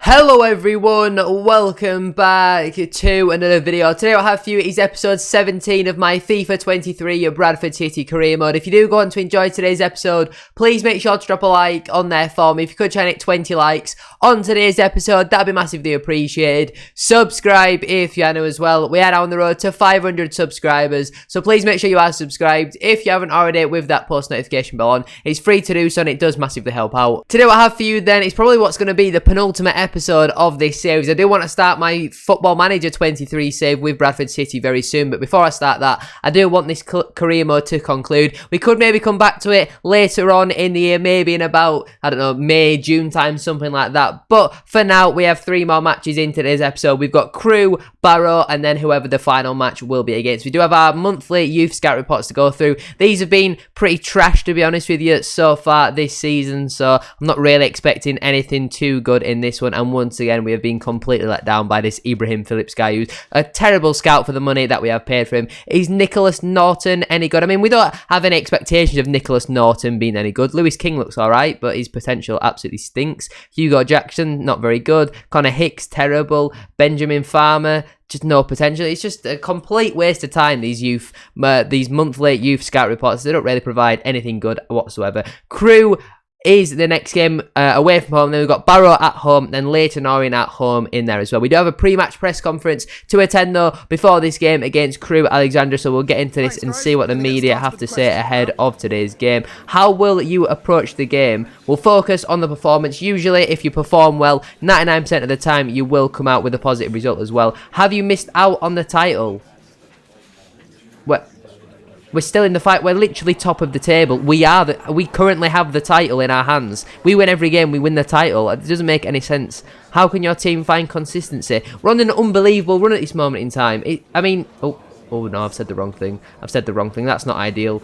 Hello everyone, welcome back to another video. Today what I have for you is episode 17 of my FIFA 23 Bradford City career mode. If you do go on to enjoy today's episode, please make sure to drop a like on there for me. If you could try and hit 20 likes on today's episode, that'd be massively appreciated. Subscribe if you're new as well. We are now on the road to 500 subscribers, so please make sure you are subscribed if you haven't already with that post notification bell on. It's free to do so and it does massively help out. Today what I have for you then is probably what's going to be the penultimate episode of this series. I do want to start my Football Manager 23 save with Bradford City very soon, but before I start that, I do want this career mode to conclude. We could maybe come back to it later on in the year, maybe in about, I don't know, May, June time, something like that. But for now, we have 3 more matches in today's episode. We've got Crewe, Barrow, and then whoever the final match will be against. We do have our monthly youth scout reports to go through. These have been pretty trash, to be honest with you, so far this season, so I'm not really expecting anything too good in this one. And once again, we have been completely let down by this Ibrahim Phillips guy, who's a terrible scout for the money that we have paid for him. Is Nicholas Norton any good? I mean, we don't have any expectations of Nicholas Norton being any good. Lewis King looks alright, but his potential absolutely stinks. Hugo Jackson, not very good. Connor Hicks, terrible. Benjamin Farmer, just no potential. It's just a complete waste of time, these monthly youth scout reports. They don't really provide anything good whatsoever. Crewe is the next game away from home. Then we've got Barrow at home, then Leyton Orient at home in there as well. We do have a pre-match press conference to attend though before this game against Crewe Alexandra, so we'll get into this and see what the media have to say ahead of today's game. How will you approach the game? We'll focus on the performance. Usually if you perform well, 99% of the time you will come out with a positive result as well. Have you missed out on the title? We're still in the fight. We're literally top of the table. We currently have the title in our hands. We win every game. We win the title. It doesn't make any sense. How can your team find consistency? We're on an unbelievable run at this moment in time. Oh no, I've said the wrong thing. That's not ideal.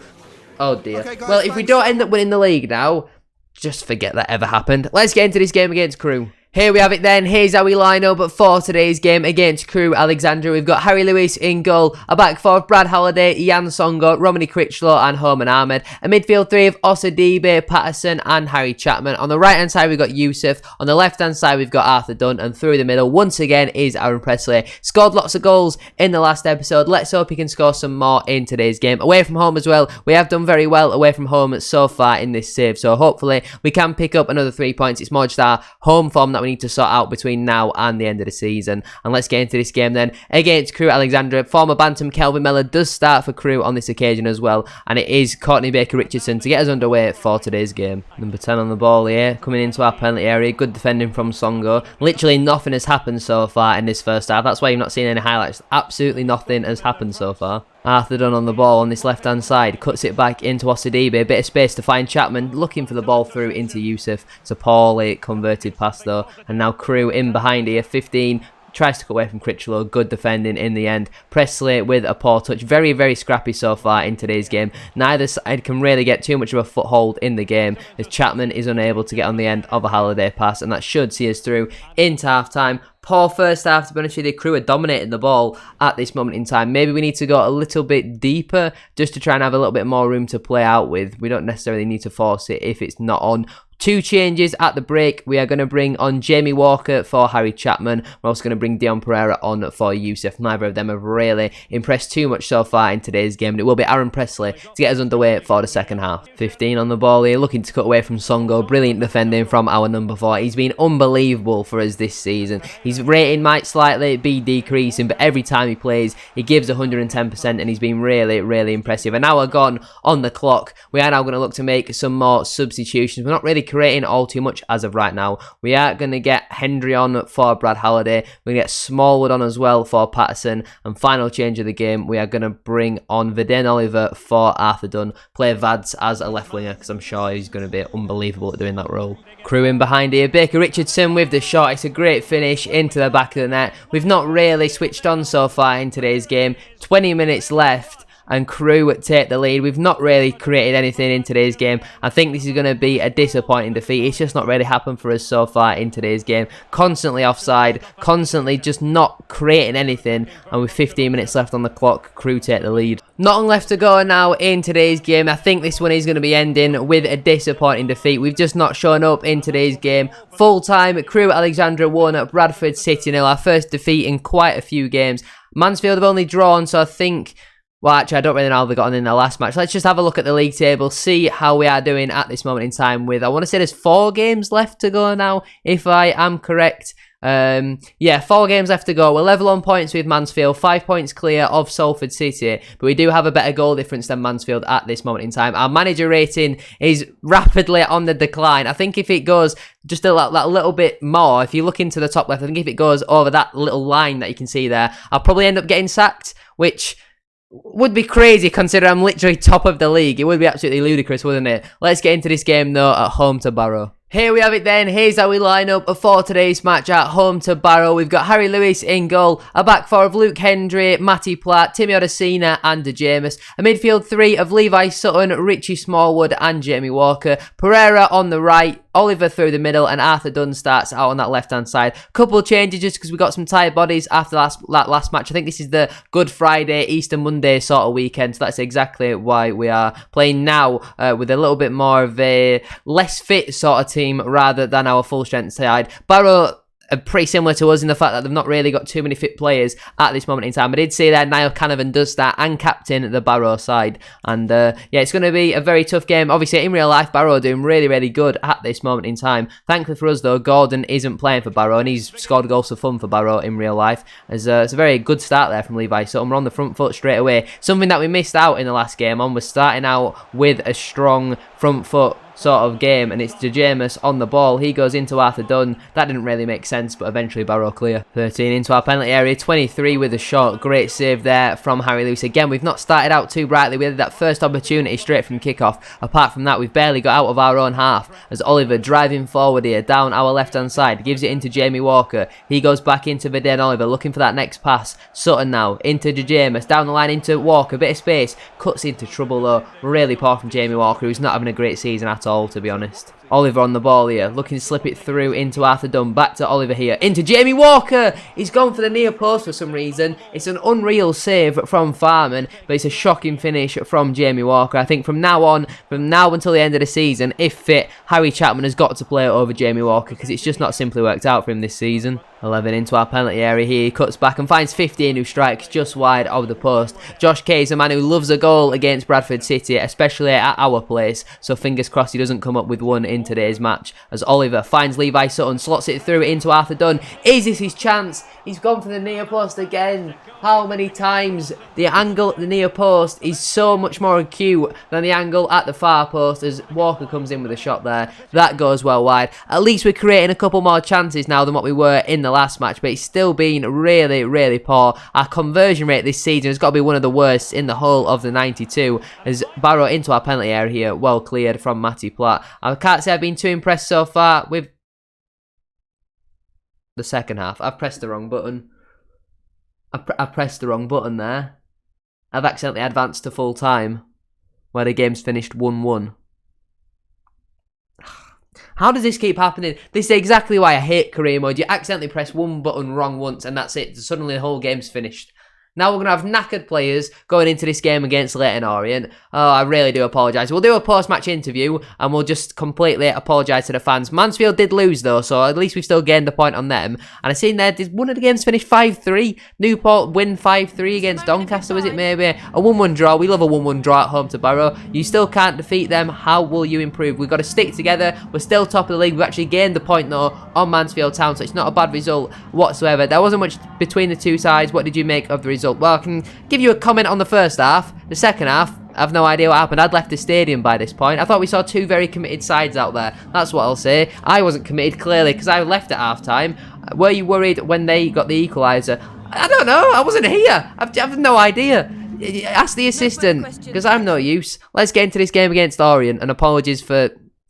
Oh dear. Okay, guys, well, if we don't end up winning the league now, just forget that ever happened. Let's get into this game against Crewe. Here we have it then. Here's how we line up for today's game against Crewe Alexandra. We've got Harry Lewis in goal, a back four of Brad Halliday, Jan Songo, Romany Critchlow and Homan Ahmed. A midfield 3 of Osadibe, Patterson and Harry Chapman. On the right hand side we've got Yusuf. On the left hand side we've got Arthur Dunn. And through the middle once again is Aaron Presley. Scored lots of goals in the last episode. Let's hope he can score some more in today's game. Away from home as well. We have done very well away from home so far in this save. So hopefully we can pick up another 3 points. It's more just our home form that we need to sort out between now and the end of the season. And let's get into this game then against Crewe Alexandra. Former Bantam Kelvin Mellor does start for Crewe on this occasion as well, and it is Courtney Baker-Richardson to get us underway for today's game. Number 10 on the ball here, coming into our penalty area. Good defending from Songo. Literally nothing has happened so far in this first half. That's why you've not seen any highlights. Absolutely nothing has happened so far. Arthur Dunn on the ball on this left hand side, cuts it back into Osadibe, a bit of space to find Chapman, looking for the ball through into Yusuf. It's a poorly converted pass though, and now Crewe in behind here. 15 tries to cut away from Critchlow, good defending in the end. Presley with a poor touch, very very scrappy so far in today's game. Neither side can really get too much of a foothold in the game as Chapman is unable to get on the end of a Halliday pass, and that should see us through into half time. Poor first half, to be honest with you. Crewe are dominating the ball at this moment in time. Maybe we need to go a little bit deeper just to try and have a little bit more room to play out with. We don't necessarily need to force it if it's not on. 2 changes at the break. We are going to bring on Jamie Walker for Harry Chapman. We're also going to bring Dion Pereira on for Yusuf. Neither of them have really impressed too much so far in today's game. And it will be Aaron Presley to get us underway for the second half. 15 on the ball here, looking to cut away from Songo. Brilliant defending from our number 4. He's been unbelievable for us this season. His rating might slightly be decreasing, but every time he plays, he gives 110%, and he's been really, really impressive. An hour gone on the clock. We are now going to look to make some more substitutions. We're not really creating all too much as of right now. We are going to get Hendry on for Brad Halliday. We're going to get Smallwood on as well for Patterson. And final change of the game, we are going to bring on Vidane Oliver for Arthur Dunn. Play Vads as a left winger because I'm sure he's going to be unbelievable at doing that role. Crewe in behind here. Baker-Richardson with the shot. It's a great finish into the back of the net. We've not really switched on so far in today's game. 20 minutes left. and Crew take the lead. We've not really created anything in today's game. I think this is going to be a disappointing defeat. It's just not really happened for us so far in today's game. Constantly offside, constantly just not creating anything, and with 15 minutes left on the clock, Crew take the lead. Not long left to go now in today's game. I think this one is going to be ending with a disappointing defeat. We've just not shown up in today's game. Full time, Crew Alexandra 1 at Bradford City 0. Our first defeat in quite a few games. Mansfield have only drawn, so I think... Well, actually, I don't really know how they got on in their last match. Let's just have a look at the league table, see how we are doing at this moment in time with... I want to say there's 4 games left to go now, if I am correct. Yeah, 4 games left to go. We're level on points with Mansfield, 5 points clear of Salford City, but we do have a better goal difference than Mansfield at this moment in time. Our manager rating is rapidly on the decline. I think if it goes just that little bit more, if you look into the top left, I think if it goes over that little line that you can see there, I'll probably end up getting sacked, which... would be crazy considering I'm literally top of the league. It would be absolutely ludicrous, wouldn't it? Let's get into this game though at home to Barrow. Here we have it then. Here's how we line up for today's match at home to Barrow. We've got Harry Lewis in goal, a back 4 of Luke Hendry, Matty Platt, Timmy Odesina and De James, a midfield 3 of Levi Sutton, Richie Smallwood and Jamie Walker, Pereira on the right, Oliver through the middle, and Arthur Dunn starts out on that left-hand side. Couple of changes just because we got some tired bodies after that last match. I think this is the Good Friday, Easter Monday sort of weekend, so that's exactly why we are playing now with a little bit more of a less fit sort of team rather than our full-strength side. Barrow are pretty similar to us in the fact that they've not really got too many fit players at this moment in time. I did see that Niall Canavan does start and captain the Barrow side, and yeah, it's going to be a very tough game. Obviously in real life Barrow are doing really, really good at this moment in time. Thankfully for us though, Gordon isn't playing for Barrow and he's scored goals for fun for Barrow in real life. It's a very good start there from Levi Sutton. We're on the front foot straight away. Something that we missed out in the last game on was starting out with a strong front foot sort of game, and it's De James on the ball. He goes into Arthur Dunn. That didn't really make sense, but eventually Barrow clear. 13 into our penalty area, 23 with a shot. Great save there from Harry Lewis. Again, we've not started out too brightly. We had that first opportunity straight from kickoff. Apart from that, we've barely got out of our own half as Oliver driving forward here down our left hand side, gives it into Jamie Walker. He goes back into Viden Oliver looking for that next pass. Sutton now into De James, down the line into Walker, bit of space, cuts into trouble though. Really poor from Jamie Walker, who's not having a great season at all, to be honest. Oliver on the ball here, looking to slip it through into Arthur Dunn, back to Oliver here, into Jamie Walker. He's gone for the near post for some reason. It's an unreal save from Farman, but it's a shocking finish from Jamie Walker. I think from now until the end of the season, if fit, Harry Chapman has got to play over Jamie Walker because it's just not simply worked out for him this season. 11 into our penalty area here, he cuts back and finds 15 who strikes just wide of the post. Josh Kay is a man who loves a goal against Bradford City, especially at our place, so fingers crossed he doesn't come up with one in today's match, as Oliver finds Levi Sutton, slots it through into Arthur Dunn. Is this his chance? He's gone for the near post again. How many times? The angle at the near post is so much more acute than the angle at the far post as Walker comes in with a shot there. That goes well wide. At least we're creating a couple more chances now than what we were in the last match, but it's still been really, really poor. Our conversion rate this season has got to be one of the worst in the whole of the 92, as Barrow into our penalty area here, well cleared from Matty Platt. I can't say I've been too impressed so far with the second half. I've pressed the wrong button. I've pressed the wrong button there. I've accidentally advanced to full time, where the game's finished 1-1. How does this keep happening? This is exactly why I hate career mode. You accidentally press one button wrong once and that's it. Suddenly the whole game's finished. Now we're going to have knackered players going into this game against Leyton Orient. Oh, I really do apologise. We'll do a post-match interview and we'll just completely apologise to the fans. Mansfield did lose though, so at least we've still gained a point on them. And I've seen there, did one of the games finish 5-3? Newport win 5-3 against Doncaster, was it maybe? A 1-1 draw. We love a 1-1 draw at home to Barrow. You still can't defeat them. How will you improve? We've got to stick together. We're still top of the league. We've actually gained the point though on Mansfield Town, so it's not a bad result whatsoever. There wasn't much between the two sides. What did you make of the result? Well, I can give you a comment on the first half. The second half, I have no idea what happened. I'd left the stadium by this point. I thought we saw two very committed sides out there. That's what I'll say. I wasn't committed, clearly, because I left at half-time. Were you worried when they got the equaliser? I don't know. I wasn't here. I've no idea. Ask the assistant, because I'm no use. Let's get into this game against Orient, and apologies for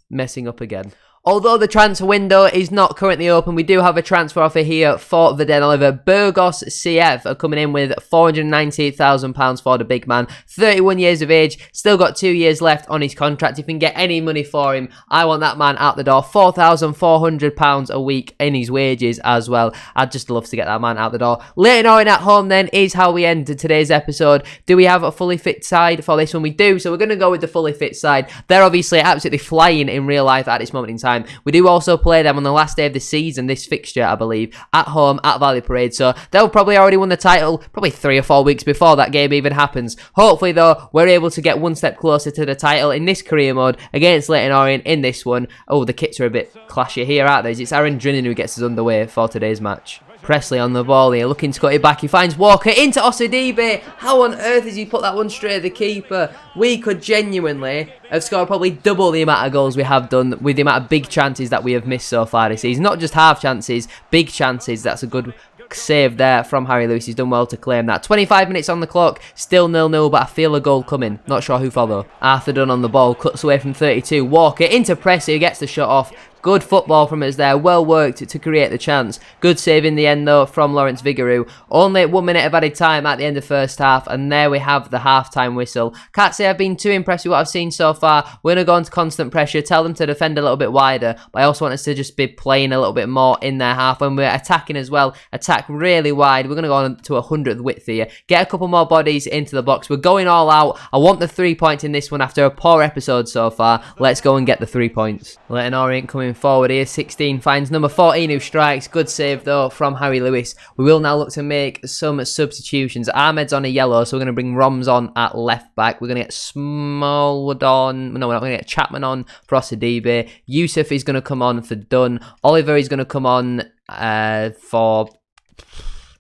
messing up again. Although the transfer window is not currently open, we do have a transfer offer here for Verden Oliver. Burgos CF are coming in with £498,000 for the big man. 31 years of age, still got 2 years left on his contract. If we can get any money for him, I want that man out the door. £4,400 a week in his wages as well. I'd just love to get that man out the door. Leighton Orient at home then is how we ended today's episode. Do we have a fully fit side for this one? We do, so we're going to go with the fully fit side. They're obviously absolutely flying in real life at this moment in time. We do also play them on the last day of the season, this fixture, I believe, at home at Valley Parade. So they'll probably already won the title probably 3 or 4 weeks before that game even happens. Hopefully, though, we're able to get one step closer to the title in this career mode against Leighton Orient in this one. Oh, the kits are a bit clashy here, aren't they? It's Aaron Drinnan who gets us underway for today's match. Presley on the ball here, looking to cut it back. He finds Walker into Osadibe. How on earth has he put that one straight at the keeper? We could genuinely have scored probably double the amount of goals we have done with the amount of big chances that we have missed so far this season. Not just half chances, big chances. That's a good save there from Harry Lewis. He's done well to claim that. 25 minutes on the clock, still 0-0, but I feel a goal coming. Not sure who for though. Arthur Dunn on the ball, cuts away from 32. Walker into Presley, who gets the shot off. Good football from us there, well worked to create the chance. Good save in the end though from Lawrence Vigouroux. Only 1 minute of added time at the end of first half, and there we have the half-time whistle. Can't say I've been too impressed with what I've seen so far. We're going to go into constant pressure, tell them to defend a little bit wider, but I also want us to just be playing a little bit more in their half. When we're attacking as well, attack really wide. We're going to go on to 100th width here. Get a couple more bodies into the box. We're going all out. I want the 3 points in this one after a poor episode so far. Let's go and get the 3 points. Leighton Orient coming forward here. 16 finds number 14 who strikes. Good save though from Harry Lewis. We will now look to make some substitutions. Ahmed's on a yellow, so we're going to bring Roms on at left back. We're going to get Smallwood on. No, we're not going to get Chapman on for Osadibe. Yusuf is going to come on for Dunn. Oliver is going to come on for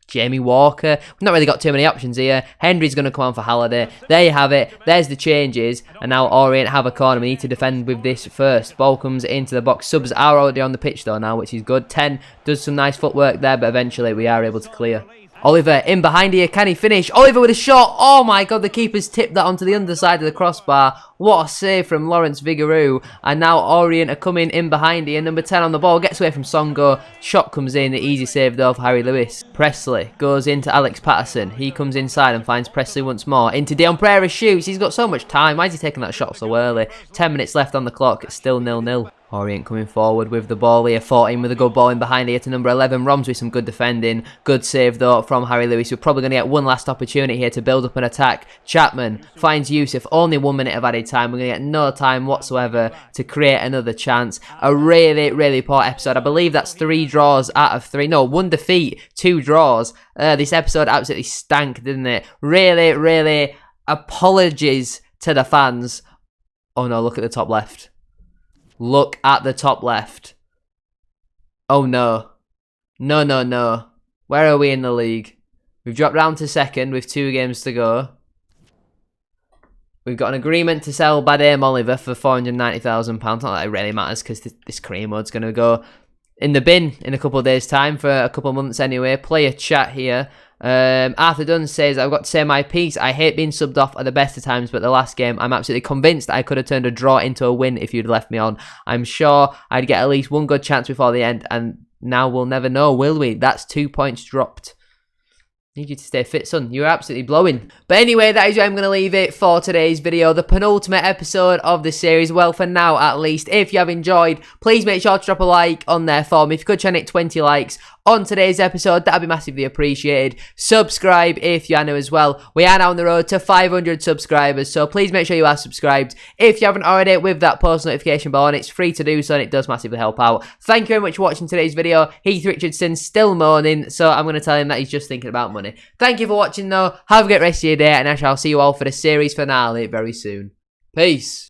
Jamie Walker. We've not really got too many options here. Henry's going to come on for Halliday. There you have it. There's the changes. And now Orient have a corner. We need to defend with this first. Ball comes into the box. Subs are already on the pitch though now, which is good. 10 does some nice footwork there, but eventually we are able to clear. Oliver in behind here. Can he finish? Oliver with a shot. Oh my god, the keeper's tipped that onto the underside of the crossbar. What a save from Lawrence Vigouroux. And now Orient are coming in behind here. Number 10 on the ball. Gets away from Songo. Shot comes in. The easy save though of Harry Lewis. Presley goes into Alex Patterson. He comes inside and finds Presley once more. Into Dion Pereira shoots. He's got so much time. Why is he taking that shot so early? 10 minutes left on the clock. It's still 0-0. Orient coming forward with the ball here. 14 with a good ball in behind here to number 11. Roms with some good defending. Good save though from Harry Lewis. We're probably going to get one last opportunity here to build up an attack. Chapman finds Yusuf. Only 1 minute of added time. We're going to get no time whatsoever to create another chance. A really, really poor episode. I believe that's 3 draws out of 3. No, 1 defeat, 2 draws. This episode absolutely stank, didn't it? Really, really apologies to the fans. Oh no, look at the top left. Look at the top left. Oh no. No, no, no. Where are we in the league? We've dropped down to second with 2 games to go. We've got an agreement to sell Badame Oliver for £490,000. Not that it really matters because this career mode's going to go in the bin in a couple of days' time for a couple of months anyway. Player chat here. Arthur Dunn says, I've got to say my piece. I hate being subbed off at the best of times, but the last game, I'm absolutely convinced I could have turned a draw into a win if you'd left me on. I'm sure I'd get at least one good chance before the end, and now we'll never know, will we? That's 2 points dropped. Need you to stay fit, son. You're absolutely blowing. But anyway, that is where I'm going to leave it for today's video. The penultimate episode of the series. Well, for now, at least. If you have enjoyed, please make sure to drop a like on there for me. If you could try and hit 20 likes on today's episode, that'd be massively appreciated. Subscribe if you are new as well. We are now on the road to 500 subscribers, so please make sure you are subscribed. If you haven't already, with that post notification bell on, it's free to do so and it does massively help out. Thank you very much for watching today's video. Heath Richardson's still moaning, so I'm going to tell him that he's just thinking about money. Thank you for watching though. Have a great rest of your day, and I shall see you all for the series finale very soon. Peace.